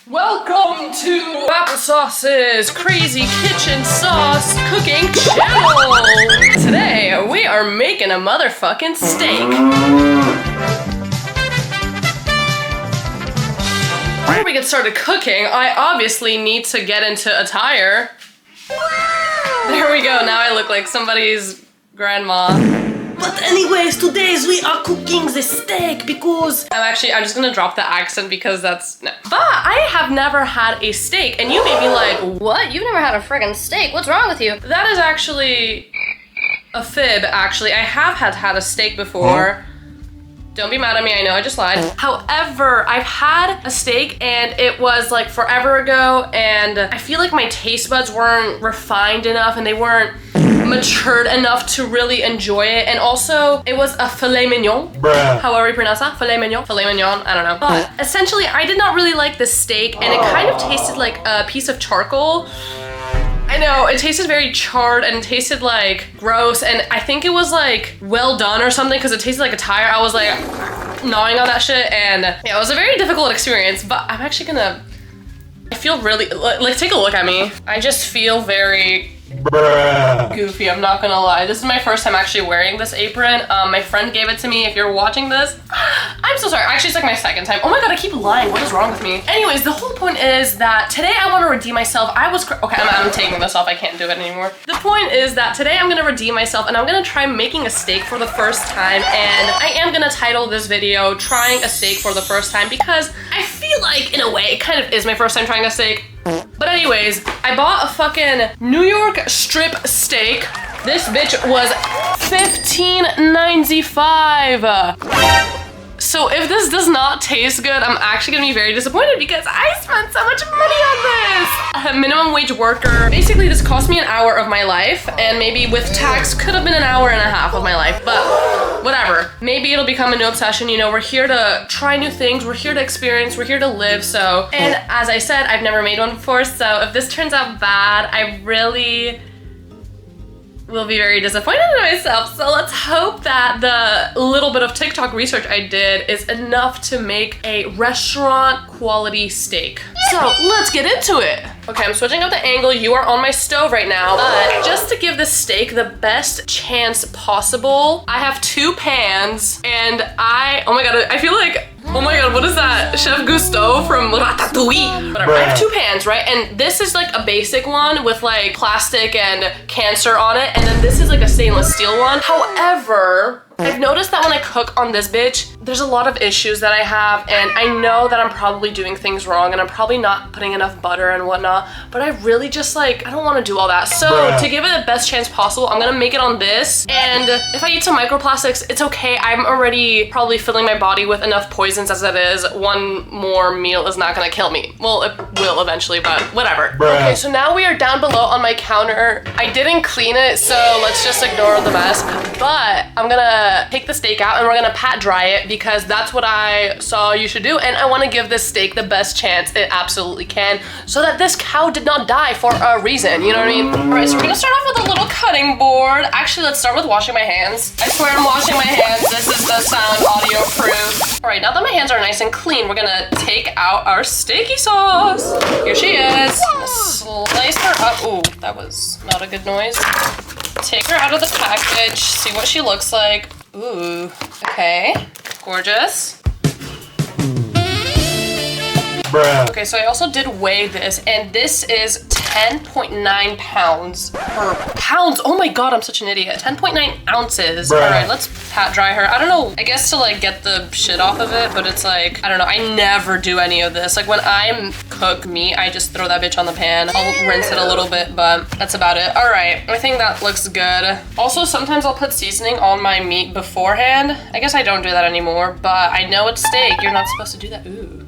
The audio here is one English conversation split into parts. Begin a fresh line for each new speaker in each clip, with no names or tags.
Welcome to Applesauce's Crazy Kitchen Sauce Cooking Channel! Today, we are making a motherfucking steak. Before we get started cooking, I obviously need to get into attire. There we go, now I look like somebody's grandma.
But anyways, today we are cooking the steak because...
I'm just gonna drop the accent because that's... No. But I have never had a steak, and you may be like,
what? You've never had a friggin' steak? What's wrong with you?
that is actually a fib, actually. I have had a steak before. Don't be mad at me, I know I just lied. However, I've had a steak and it was like forever ago, and I feel like my taste buds weren't refined enough and they weren't matured enough to really enjoy it. And also, it was a filet mignon.
Bruh.
However you pronounce that, filet mignon, I don't know. But essentially, I did not really like the steak, and it kind of tasted like a piece of charcoal. I know, it tasted very charred and tasted like gross, and I think it was like well done or something because it tasted like a tire. I was like gnawing on that shit, and yeah, it was a very difficult experience, but I'm actually gonna, I feel really, like take a look at me. I just feel very goofy, I'm not gonna lie. This is my first time actually wearing this apron. My friend gave it to me. If you're watching this, I'm so sorry. Actually, it's like my second time. Oh my god, I keep lying. What is wrong with me? Anyways, the whole point is that today I want to redeem myself. Okay, I'm taking this off. I can't do it anymore. The point is that today I'm gonna redeem myself and I'm gonna try making a steak for the first time, and I am gonna title this video "Trying a Steak for the First Time" because I feel like, in a way, it kind of is my first time trying a steak. But anyways, I bought a fucking New York strip steak. This bitch was $15.95. So if this does not taste good, I'm actually gonna be very disappointed because I spent so much money on this. A minimum wage worker. Basically, this cost me an hour of my life, and maybe with tax could have been an hour and a half of my life, but whatever. Maybe it'll become a new obsession. You know, we're here to try new things, we're here to experience, we're here to live, so. And as I said, I've never made one before, so if this turns out bad, I really will be very disappointed in myself. So let's hope that the little bit of TikTok research I did is enough to make a restaurant quality steak. So let's get into it. Okay, I'm switching up the angle. You are on my stove right now, but just to give this steak the best chance possible, I have two pans, and oh my god, I feel like, oh my god, what is that? Chef Gusteau from Ratatouille. Whatever. I have two pans, right? And this is like a basic one with like plastic and cancer on it, and then this is like a stainless steel one. However, I've noticed that when I cook on this bitch, there's a lot of issues that I have, and I know that I'm probably doing things wrong and I'm probably not putting enough butter and whatnot, but I really just like, I don't want to do all that. So to give it the best chance possible, I'm gonna make it on this, and if I eat some microplastics, it's okay. I'm already probably filling my body with enough poisons as it is. One more meal is not gonna kill me. Well, it will eventually, but whatever. Okay, so now we are down below on my counter. I didn't clean it, so let's just ignore the mess, but I'm gonna take the steak out and we're gonna pat dry it because that's what I saw you should do, and I want to give this steak the best chance it absolutely can so that this cow did not die for a reason, you know what I mean? Alright, so we're gonna start off with a little cutting board. Actually, let's start with washing my hands. I swear I'm washing my hands. This is the sound audio proof. Alright, now that my hands are nice and clean, we're gonna take out our steaky sauce. Here she is. Slice her up. Ooh, that was not a good noise. Take her out of the package, see what she looks like. Ooh, okay, gorgeous.
Bruh.
Okay, so I also did weigh this, and this is 10.9 pounds pounds. Oh my god, I'm such an idiot. 10.9 ounces.
Bruh.
All right, let's pat dry her. I don't know, I guess to like get the shit off of it, but it's like, I don't know, I never do any of this. Like when I cook meat, I just throw that bitch on the pan. I'll rinse it a little bit, but that's about it. All right, I think that looks good. Also, sometimes I'll put seasoning on my meat beforehand. I guess I don't do that anymore, but I know it's steak. You're not supposed to do that. Ooh.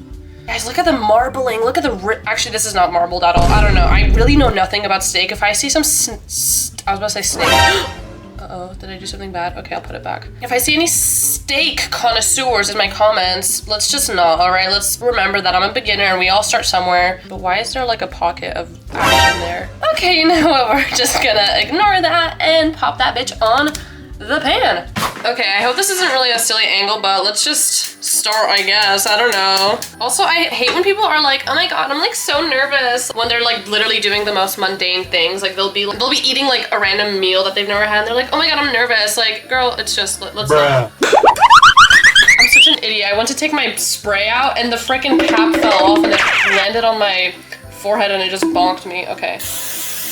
Guys, look at the marbling. Look at the actually, this is not marbled at all. I don't know. I really know nothing about steak. If I see some I was about to say snake. Uh-oh, did I do something bad? Okay, I'll put it back. If I see any steak connoisseurs in my comments, let's just not, all right? Let's remember that I'm a beginner and we all start somewhere. But why is there like a pocket of action there? Okay, you know what? We're just gonna ignore that and pop that bitch on the pan. Okay, I hope this isn't really a silly angle, but let's just start, I guess. I don't know. Also, I hate when people are like, oh my God, I'm like so nervous when they're like literally doing the most mundane things. Like they'll be eating like a random meal that they've never had and they're like, oh my God, I'm nervous. Like, girl, it's just, let's not. I'm such an idiot. I went to take my spray out and the freaking cap fell off and it landed on my forehead and it just bonked me. Okay.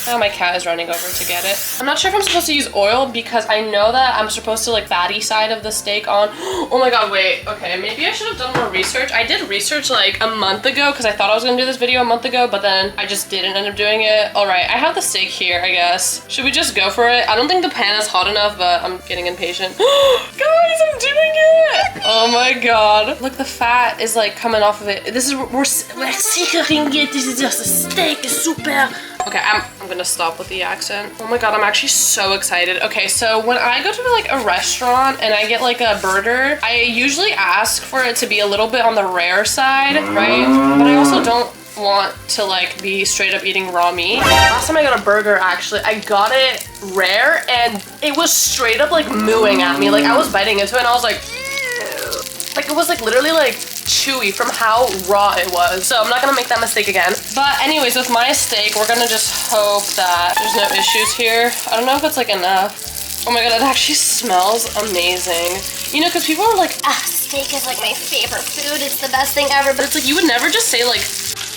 Now my cat is running over to get it. I'm not sure if I'm supposed to use oil because I know that I'm supposed to like fatty side of the steak on. Oh my God, wait. Okay, maybe I should have done more research. I did research like a month ago because I thought I was gonna do this video a month ago, but then I just didn't end up doing it. All right, I have the steak here, I guess. Should we just go for it? I don't think the pan is hot enough, but I'm getting impatient. Guys, I'm doing it! Oh my God. Look, the fat is like coming off of it. This is, we're
searing it. This is just a steak. Super.
Okay, I'm gonna stop with the accent. Oh my God, I'm actually so excited. Okay, so when I go to like a restaurant and I get like a burger, I usually ask for it to be a little bit on the rare side, right? But I also don't want to like be straight up eating raw meat. Last time I got a burger, actually, I got it rare and it was straight up like mooing at me. Like I was biting into it and I was like, ew. Like it was like literally like chewy from how raw it was. So I'm not gonna make that mistake again. But anyways, with my steak, we're gonna just hope that there's no issues here. I don't know if it's like enough. Oh my God, it actually smells amazing. You know, because people are like,
Steak is like my favorite food. It's the best thing ever.
but it's like you would never just say like,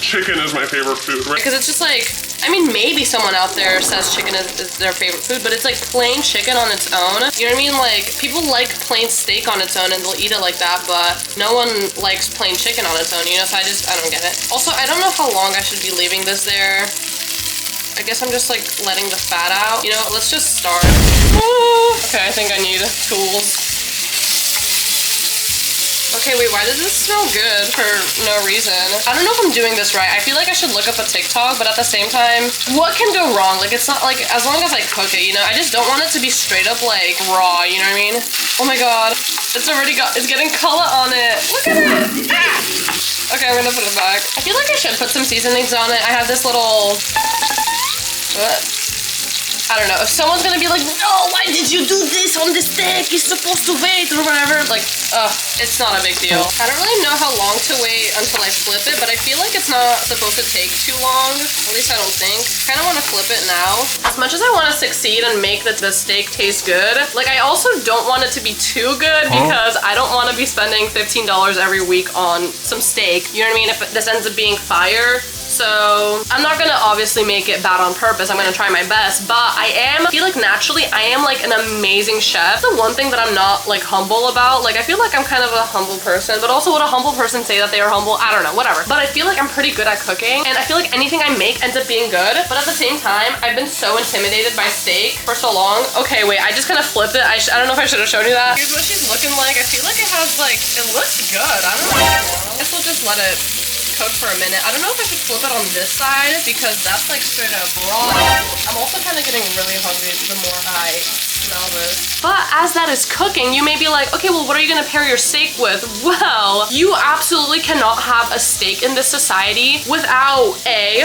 chicken is my favorite food, right?
because it's just like, I mean, maybe someone out there says chicken is their favorite food, but it's like plain chicken on its own. You know what I mean? Like, people like plain steak on its own and they'll eat it like that, but no one likes plain chicken on its own, you know? So I don't get it. Also, I don't know how long I should be leaving this there. I guess I'm just like letting the fat out. You know, let's just start. Okay, I think I need tools. Okay, wait, why does this smell good for no reason? I don't know if I'm doing this right. I feel like I should look up a TikTok, but at the same time, what can go wrong? Like, it's not like, as long as I cook it, you know? I just don't want it to be straight up like raw, you know what I mean? Oh my God, it's getting color on it. Look at it. Ah! Okay, I'm gonna put it back. I feel like I should put some seasonings on it. I have this little, what? I don't know, if someone's gonna be like, no, why did you do this on the steak? You're supposed to wait or whatever. Like, it's not a big deal. I don't really know how long to wait until I flip it, but I feel like it's not supposed to take too long. At least I don't think. Kind of want to flip it now. As much as I want to succeed and make the steak taste good, like I also don't want it to be too good because I don't want to be spending $15 every week on some steak. You know what I mean? If this ends up being fire. So I'm not gonna obviously make it bad on purpose. I'm gonna try my best, but I feel like naturally I am like an amazing chef. The one thing that I'm not like humble about, like I feel like I'm kind of a humble person, but also would a humble person say that they are humble? I don't know, whatever. But I feel like I'm pretty good at cooking and I feel like anything I make ends up being good. But at the same time, I've been so intimidated by steak for so long. Okay, wait, I just kind of flipped it. I don't know if I should have shown you that. Here's what she's looking like. I feel like it has like, it looks good. I don't know. I guess we'll just let it cook for a minute. I don't know if I should flip it on this side because that's like straight up raw. I'm also kind of getting really hungry the more I smell this. But as that is cooking, you may be like, okay, well, what are you gonna pair your steak with? Well, you absolutely cannot have a steak in this society without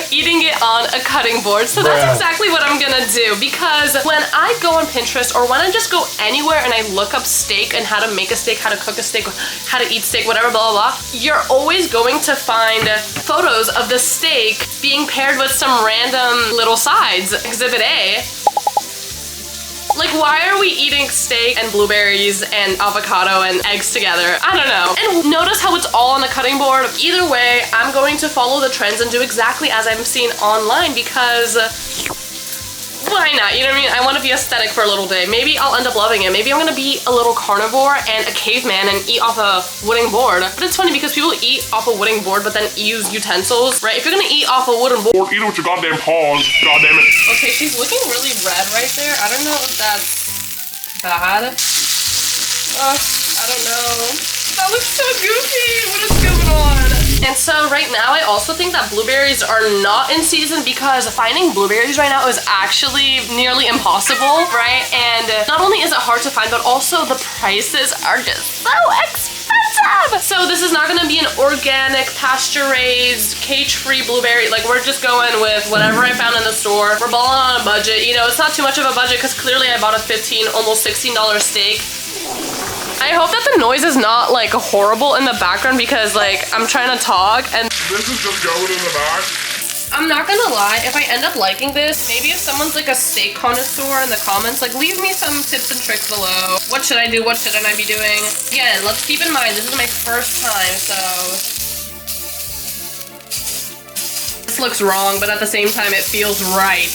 eating it on a cutting board. So that's exactly what I'm gonna do, because when I go on Pinterest or when I just go anywhere and I look up steak and how to make a steak, how to cook a steak, how to eat steak, whatever, blah, blah, blah, you're always going to find photos of the steak being paired with some random little sides. Exhibit A. Like, why are we eating steak and blueberries and avocado and eggs together? I don't know. And notice how it's all on the cutting board. Either way, I'm going to follow the trends and do exactly as I'm seeing online because why not? You know what I mean? I want to be aesthetic for a little day. Maybe I'll end up loving it. Maybe I'm gonna be a little carnivore and a caveman and eat off a wooden board. But it's funny because people eat off a wooden board but then use utensils, right? If you're gonna eat off a wooden board,
Eat it with your goddamn paws, goddamn it.
Okay, she's looking really red right there. I don't know if that's bad. I don't know. That looks so goofy. What is going on? And so right now, I also think that blueberries are not in season because finding blueberries right now is actually nearly impossible, right? And not only is it hard to find, but also the prices are just so expensive. expensive. So this is not gonna be an organic, pasture-raised, cage-free blueberry. Like, we're just going with whatever I found in the store. We're balling on a budget. You know, it's not too much of a budget because clearly I bought a $15, almost $16 steak. I hope that the noise is not like horrible in the background because like I'm trying to talk and
This is just going in the back.
I'm not gonna lie, if I end up liking this, maybe if someone's like a steak connoisseur in the comments, like leave me some tips and tricks below. What should I do? What shouldn't I be doing? Again, let's keep in mind, this is my first time, so this looks wrong, but at the same time, it feels right.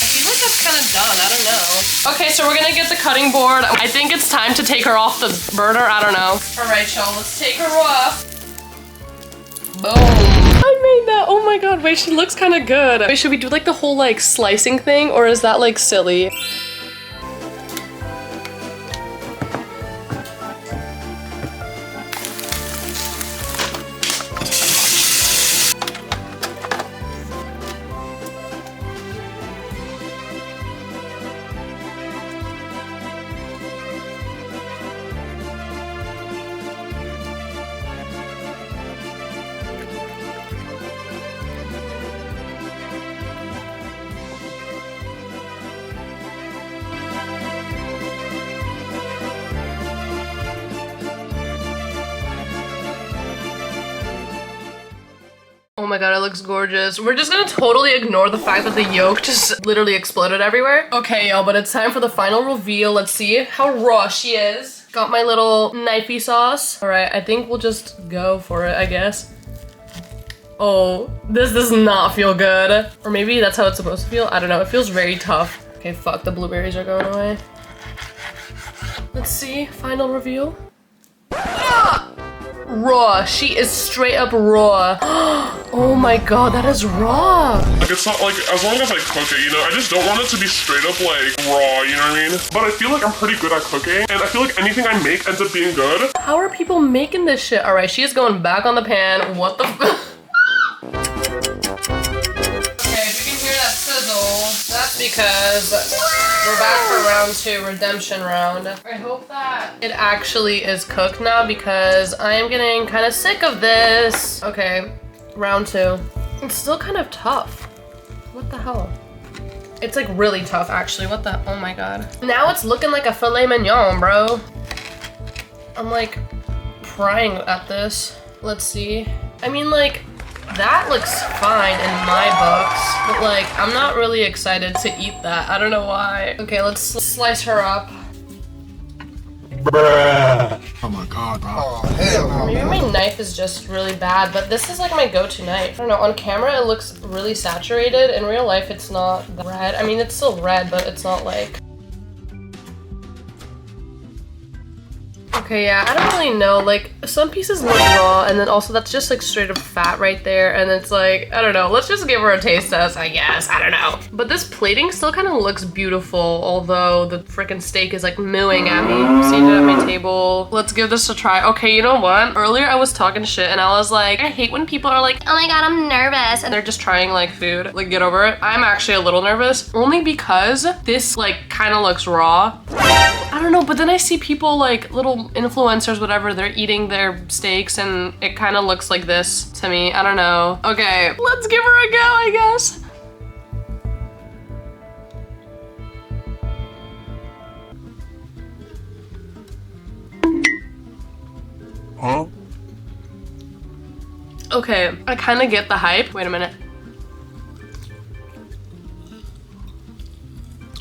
I feel like that's kind of done, I don't know. Okay, so we're gonna get the cutting board. I think it's time to take her off the burner, I don't know. All right, y'all, let's take her off. Boom. I made that. Oh my god, wait, she looks kind of good. Wait, should we do like the whole like slicing thing or is that like silly? Oh my god, it looks gorgeous. We're just gonna totally ignore the fact that the yolk just literally exploded everywhere. Okay, y'all, but it's time for the final reveal. Let's see how raw she is. Got my little knifey sauce. All right, I think we'll just go for it, I guess. Oh, this does not feel good. Or maybe that's how it's supposed to feel. I don't know, it feels very tough. Okay, fuck, the blueberries are going away. Let's see, final reveal. Ah! Raw. She is straight up raw. Oh my god, that is raw.
Like, it's not like, as long as I cook it, you know, I just don't want it to be straight up like raw, you know what I mean? But I feel like I'm pretty good at cooking and I feel like anything I make ends up being good.
How are people making this shit? All right, she is going back on the pan. What the f- Okay, if you can hear that sizzle, that's because we're back for round 2, redemption round. I hope that it actually is cooked now because I am getting kind of sick of this. Okay, round 2. It's still kind of tough. What the hell? It's like really tough actually. What the, oh my god. Now it's looking like a filet mignon, bro. I'm like prying at this. Let's see. I mean like, that looks fine in my books, but like, I'm not really excited to eat that. I don't know why. Okay, let's slice her up.
Bruh. Oh my god, bro. Oh, hell no.
Maybe my knife is just really bad, but this is like my go-to knife. I don't know, on camera it looks really saturated. In real life it's not red. I mean, it's still red, but it's not like... Okay, yeah, I don't really know. Like, some pieces look raw, and then also that's just like straight up fat right there, and it's like, I don't know. Let's just give her a taste test, I guess. I don't know. But this plating still kind of looks beautiful, although the freaking steak is like mooing at me. Seated at my table. Let's give this a try. Okay, you know what? Earlier I was talking shit, and I was like, I hate when people are like,
Oh my god, I'm nervous.
and they're just trying like food. Like, get over it. I'm actually a little nervous, only because this like kind of looks raw. I don't know, but then I see people like little influencers, whatever, they're eating their steaks and it kind of looks like this to me. I don't know. Okay, let's give her a go, I guess.
Huh?
Okay, I kind of get the hype. Wait a minute.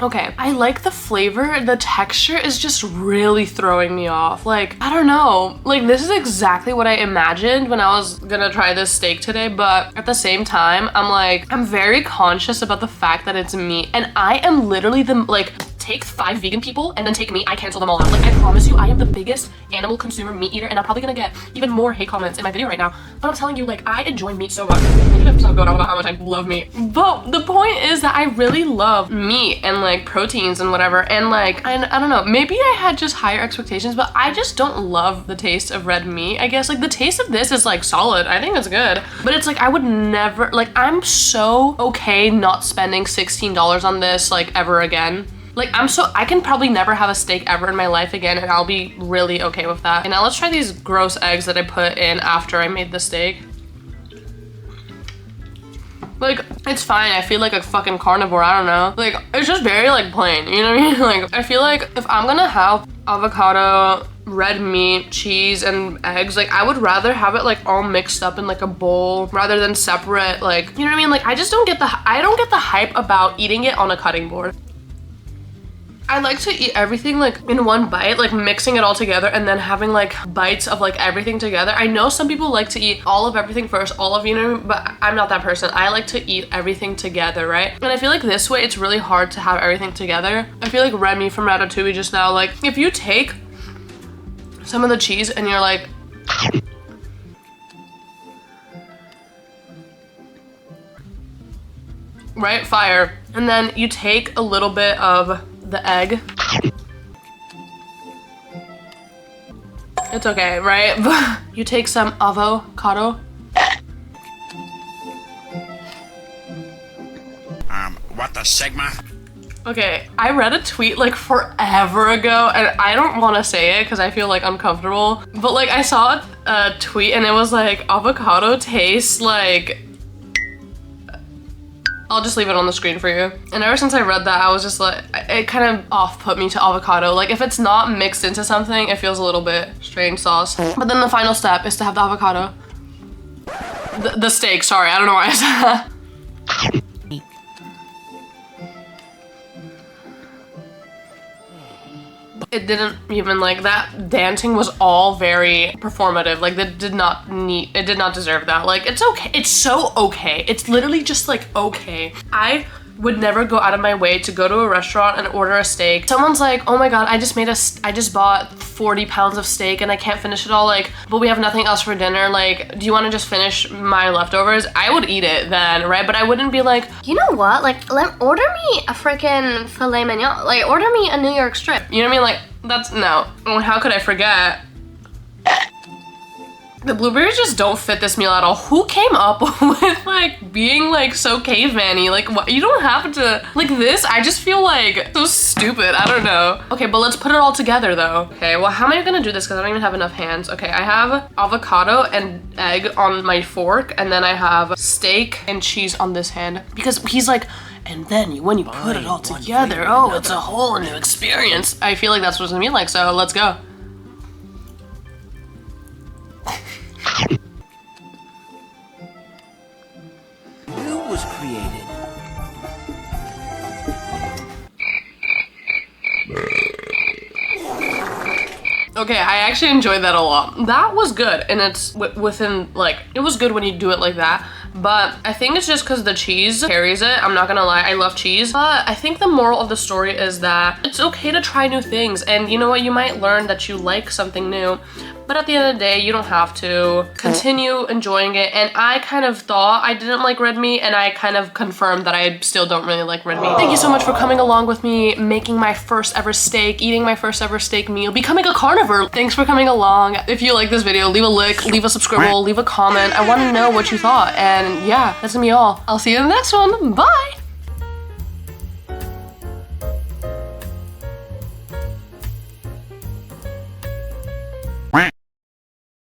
Okay, I like the flavor. The texture is just really throwing me off. Like, I don't know. Like, this is exactly what I imagined when I was gonna try this steak today, but at the same time, I'm very conscious about the fact that it's meat, and I am literally the, like, take 5 vegan people and then take me, I cancel them all out. Like, I promise you, I am the biggest animal consumer meat eater, and I'm probably gonna get even more hate comments in my video right now. But I'm telling you, like, I enjoy meat so much. I need to stop going on about how much I love meat. But the point is that I really love meat and like proteins and whatever. And like, I don't know, maybe I had just higher expectations, but I just don't love the taste of red meat. I guess like the taste of this is like solid. I think it's good. But it's like, I would never, like, I'm so okay not spending $16 on this like ever again. Like I can probably never have a steak ever in my life again, and I'll be really okay with that. And now let's try these gross eggs that I put in after I made the steak. Like, it's fine. I feel like a fucking carnivore. I don't know. Like, it's just very, like, plain. You know what I mean? Like, I feel like if I'm gonna have avocado, red meat, cheese, and eggs, like, I would rather have it, like, all mixed up in, like, a bowl rather than separate. Like, you know what I mean? Like, I don't get the hype about eating it on a cutting board. I like to eat everything like in one bite, like mixing it all together and then having like bites of like everything together. I know some people like to eat all of everything first, all of, you know, but I'm not that person. I like to eat everything together, right? And I feel like this way it's really hard to have everything together. I feel like Remy from Ratatouille just now, like if you take some of the cheese and you're like, right, fire, and then you take a little bit of the egg. It's okay, right? You take some avocado.
What the Sigma?
Okay, I read a tweet like forever ago, and I don't want to say it because I feel like uncomfortable, but like I saw a tweet and it was like avocado tastes like, I'll just leave it on the screen for you. And ever since I read that, I was just like, it kind of off-put me to avocado. Like if it's not mixed into something, it feels a little bit strange sauce. But then the final step is to have the avocado. The steak, sorry, I don't know why I said that. It didn't even, like, that dancing was all very performative. Like, it did not deserve that. Like, it's okay. It's so okay. It's literally just, like, okay. I would never go out of my way to go to a restaurant and order a steak. Someone's like, oh my God, I just bought 40 pounds of steak and I can't finish it all, like, but we have nothing else for dinner. Like, do you want to just finish my leftovers? I would eat it then, right? But I wouldn't be like,
You know what? Like, order me a freaking filet mignon. Like, order me a New York strip.
you know what I mean? Like, that's, no. And how could I forget? The blueberries just don't fit this meal at all. Who came up with like being like so caveman-y? Like what? You don't have to, like this, I just feel like so stupid. I don't know. Okay, but let's put it all together though. Okay, well how am I gonna do this? Because I don't even have enough hands. Okay, I have avocado and egg on my fork, and then I have steak and cheese on this hand. Because he's like, and then when you put it all together, oh, it's a whole new experience. I feel like that's what it's gonna be like, so let's go.
Who was created?
Okay, I actually enjoyed that a lot. That was good, and it's within, like, it was good when you do it like that, but I think it's just because the cheese carries it. I'm not gonna lie, I love cheese, but I think the moral of the story is that it's okay to try new things, and you know what, you might learn that you like something new, but at the end of the day, you don't have to. Continue enjoying it, and I kind of thought I didn't like red meat, and I kind of confirmed that I still don't really like red meat. Thank you so much for coming along with me, making my first ever steak, eating my first ever steak meal, becoming a carnivore. Thanks for coming along. If you like this video, leave a like, leave a subscribe, leave a comment. I want to know what you thought, and yeah, that's gonna be all. I'll see you in the next one. Bye!